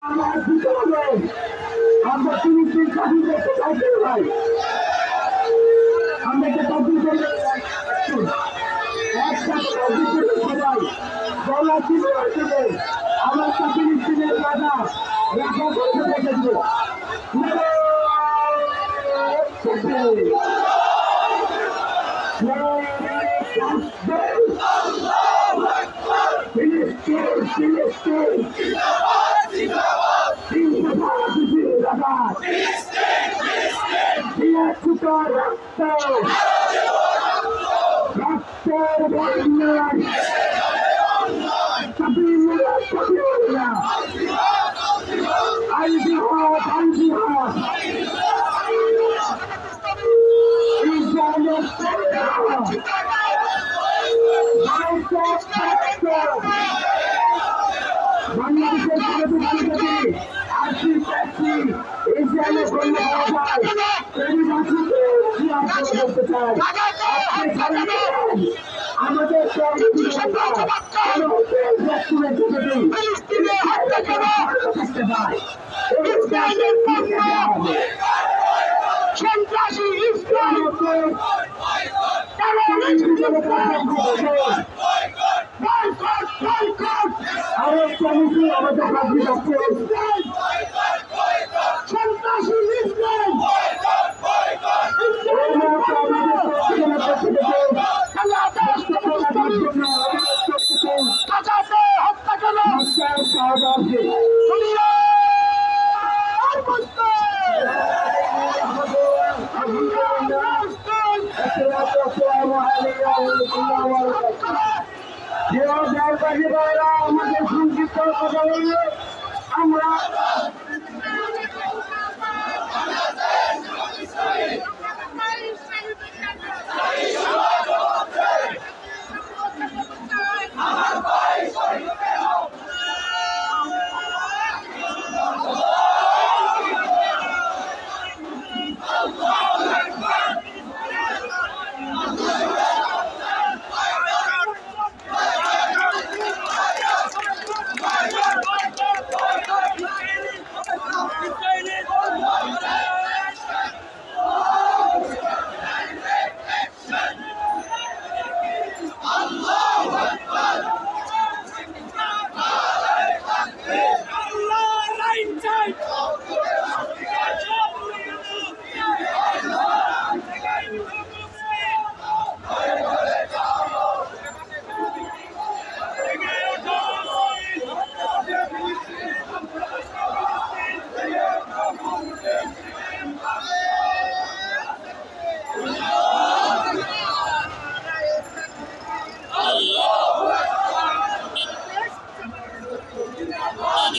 আমরা দিতে হবে। আমরা 30 দিন স্বাধীন করতে চাইতে ভাই, আমরা একটা তদবির করতে একসাথে তদবির করতে সবাই বলা ছিল আসলে আমার 30 দিনের বাধা রাখা করতে দেখেছিল। বাংলাদেশের আমাদের সন্ত্রাসী ইসলাম আরেক কমিটি আমাদের কাছে যাচ্ছে সন্ত্রাসী ইসলাম আমাদের সংক্ষিপ্ত কথা বললে আমরা